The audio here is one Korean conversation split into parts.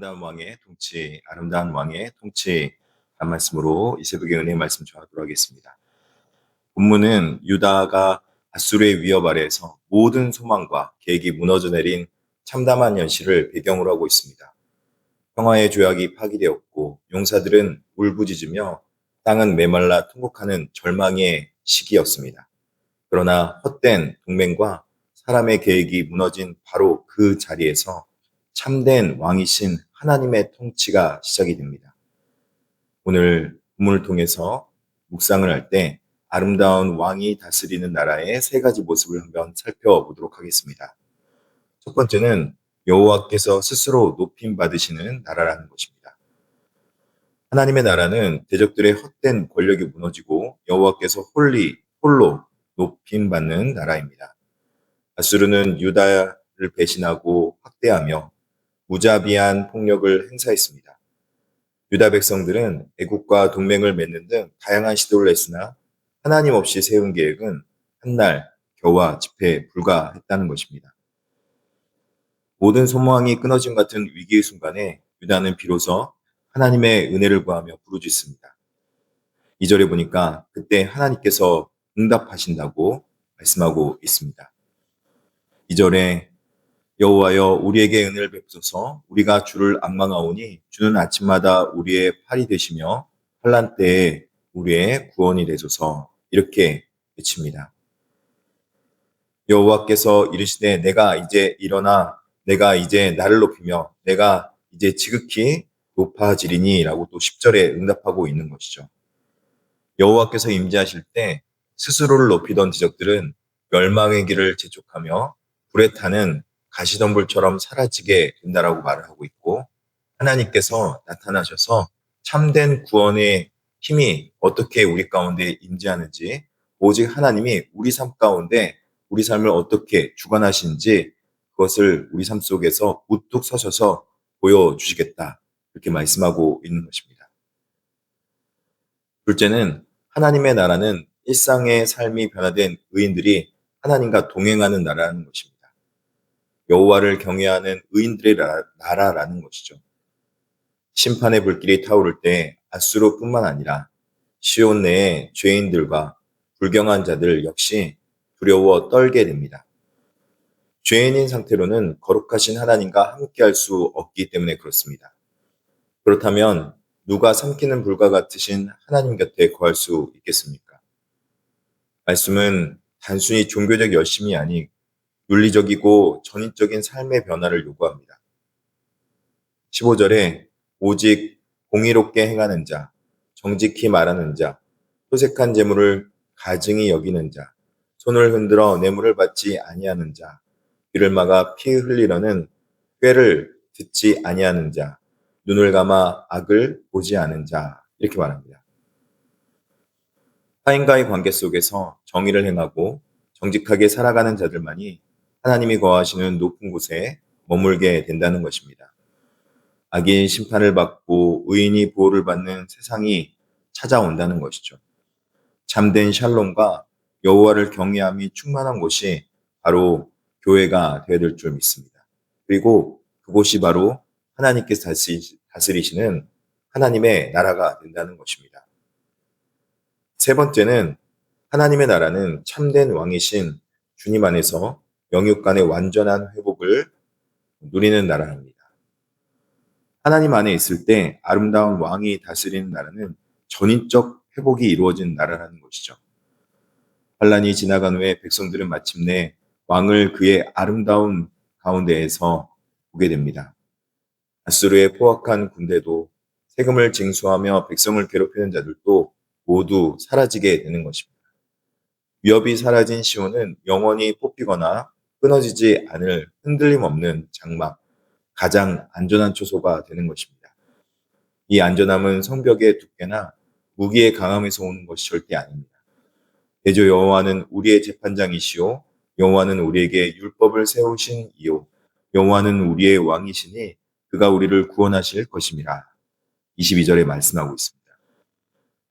아름다운 왕의 통치, 아름다운 왕의 통치 한 말씀으로 이 새벽의 은혜의 말씀 전하도록 하겠습니다. 본문은 유다가 앗수르의 위협 아래에서 모든 소망과 계획이 무너져 내린 참담한 현실을 배경으로 하고 있습니다. 평화의 조약이 파기되었고 용사들은 울부짖으며 땅은 메말라 통곡하는 절망의 시기였습니다. 그러나 헛된 동맹과 사람의 계획이 무너진 바로 그 자리에서 참된 왕이신 하나님의 통치가 시작이 됩니다. 오늘 본문을 통해서 묵상을 할 때 아름다운 왕이 다스리는 나라의 세 가지 모습을 한번 살펴보도록 하겠습니다. 첫 번째는 여호와께서 스스로 높임 받으시는 나라라는 것입니다. 하나님의 나라는 대적들의 헛된 권력이 무너지고 여호와께서 홀로 높임 받는 나라입니다. 아수르는 유다를 배신하고 확대하며 무자비한 폭력을 행사했습니다. 유다 백성들은 애국과 동맹을 맺는 등 다양한 시도를 했으나 하나님 없이 세운 계획은 한날 겨와 집회에 불과했다는 것입니다. 모든 소망이 끊어짐 같은 위기의 순간에 유다는 비로소 하나님의 은혜를 구하며 부르짖습니다. 2절에 보니까 그때 하나님께서 응답하신다고 말씀하고 있습니다. 2절에 여호와여 우리에게 은혜를 베푸소서 우리가 주를 앙망하오니 주는 아침마다 우리의 팔이 되시며 환난 때에 우리의 구원이 되소서 이렇게 외칩니다. 여호와께서 이르시되 내가 이제 일어나 내가 이제 나를 높이며 내가 이제 지극히 높아지리니 라고 또 10절에 응답하고 있는 것이죠. 여호와께서 임재하실 때 스스로를 높이던 대적들은 멸망의 길을 재촉하며 불에 타는 가시덤불처럼 사라지게 된다라고 말을 하고 있고 하나님께서 나타나셔서 참된 구원의 힘이 어떻게 우리 가운데 임재하는지 오직 하나님이 우리 삶 가운데 우리 삶을 어떻게 주관하시는지 그것을 우리 삶 속에서 우뚝 서셔서 보여주시겠다 이렇게 말씀하고 있는 것입니다. 둘째는 하나님의 나라는 일상의 삶이 변화된 의인들이 하나님과 동행하는 나라라는 것입니다. 여호와를 경외하는 의인들의 나라라는 것이죠. 심판의 불길이 타오를 때 앗수르뿐만 아니라 시온 내의 죄인들과 불경한 자들 역시 두려워 떨게 됩니다. 죄인인 상태로는 거룩하신 하나님과 함께할 수 없기 때문에 그렇습니다. 그렇다면 누가 삼키는 불과 같으신 하나님 곁에 거할 수 있겠습니까? 말씀은 단순히 종교적 열심이 아닌 윤리적이고 전인적인 삶의 변화를 요구합니다. 15절에 오직 공의롭게 행하는 자, 정직히 말하는 자, 토색한 재물을 가증히 여기는 자, 손을 흔들어 뇌물을 받지 아니하는 자, 귀를 막아 피 흘리려는 꾀를 듣지 아니하는 자, 눈을 감아 악을 보지 않은 자 이렇게 말합니다. 타인과의 관계 속에서 정의를 행하고 정직하게 살아가는 자들만이 하나님이 거하시는 높은 곳에 머물게 된다는 것입니다. 악인 심판을 받고 의인이 보호를 받는 세상이 찾아온다는 것이죠. 참된 샬롬과 여호와를 경외함이 충만한 곳이 바로 교회가 되어야 될 줄 믿습니다. 그리고 그곳이 바로 하나님께서 다스리시는 하나님의 나라가 된다는 것입니다. 세 번째는 하나님의 나라는 참된 왕이신 주님 안에서 영육 간의 완전한 회복을 누리는 나라입니다. 하나님 안에 있을 때 아름다운 왕이 다스리는 나라는 전인적 회복이 이루어진 나라라는 것이죠. 환란이 지나간 후에 백성들은 마침내 왕을 그의 아름다운 가운데에서 보게 됩니다. 앗수르의 포악한 군대도 세금을 징수하며 백성을 괴롭히는 자들도 모두 사라지게 되는 것입니다. 위협이 사라진 시온은 영원히 뽑히거나 끊어지지 않을 흔들림 없는 장막, 가장 안전한 초소가 되는 것입니다. 이 안전함은 성벽의 두께나 무기의 강함에서 오는 것이 절대 아닙니다. 대저 여호와는 우리의 재판장이시오 여호와는 우리에게 율법을 세우신 이요 여호와는 우리의 왕이시니 그가 우리를 구원하실 것임이라. 22절에 말씀하고 있습니다.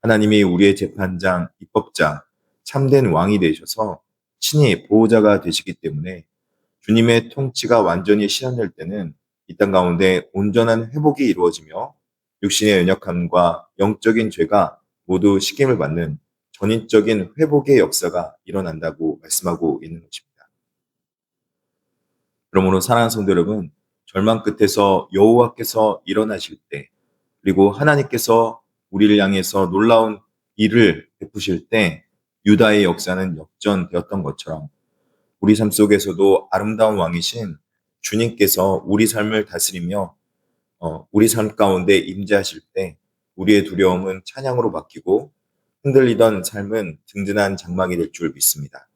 하나님이 우리의 재판장, 입법자, 참된 왕이 되셔서 친히 보호자가 되시기 때문에 주님의 통치가 완전히 실현될 때는 이 땅 가운데 온전한 회복이 이루어지며 육신의 연약함과 영적인 죄가 모두 식임을 받는 전인적인 회복의 역사가 일어난다고 말씀하고 있는 것입니다. 그러므로 사랑하는 성도 여러분, 절망 끝에서 여호와께서 일어나실 때, 그리고 하나님께서 우리를 향해서 놀라운 일을 베푸실 때 유다의 역사는 역전되었던 것처럼 우리 삶 속에서도 아름다운 왕이신 주님께서 우리 삶을 다스리며 우리 삶 가운데 임재하실 때 우리의 두려움은 찬양으로 바뀌고 흔들리던 삶은 든든한 장막이 될 줄 믿습니다.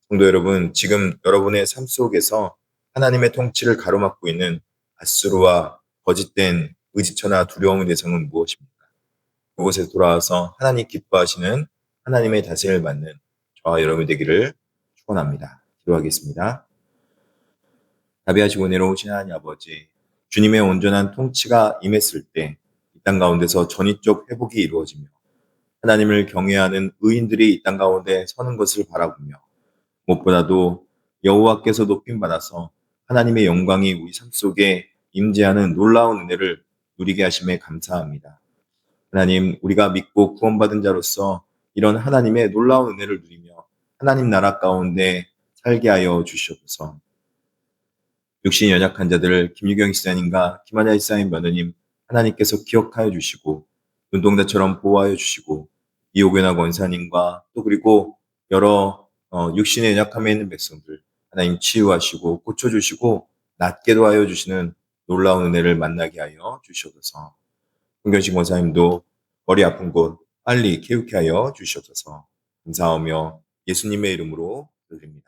성도 여러분, 지금 여러분의 삶 속에서 하나님의 통치를 가로막고 있는 앗수르와 거짓된 의지처나 두려움의 대상은 무엇입니까? 그곳에 돌아와서 하나님 기뻐하시는 하나님의 다스림을 받는 저와 여러분이 되기를 축원합니다. 기도하겠습니다. 자비하시고 내려오신 하나님 아버지, 주님의 온전한 통치가 임했을 때 이 땅 가운데서 전인적 회복이 이루어지며 하나님을 경외하는 의인들이 이 땅 가운데 서는 것을 바라보며 무엇보다도 여호와께서 높임 받아서 하나님의 영광이 우리 삶 속에 임재하는 놀라운 은혜를 누리게 하심에 감사합니다. 하나님, 우리가 믿고 구원받은 자로서 이런 하나님의 놀라운 은혜를 누리며 하나님 나라 가운데 살게 하여 주시옵소서. 육신이 연약한 자들을 김유경 집사님과 김한야 집사님 며느님 하나님께서 기억하여 주시고 눈동자처럼 보호하여 주시고 이호교나 권사님과 또 그리고 여러 육신의 연약함에 있는 백성들 하나님 치유하시고 고쳐주시고 낫게도 하여 주시는 놀라운 은혜를 만나게 하여 주시옵소서. 홍경식 권사님도 머리 아픈 곳 빨리 깨우게 하여 주시옵소서. 감사하며 예수님의 이름으로 드립니다.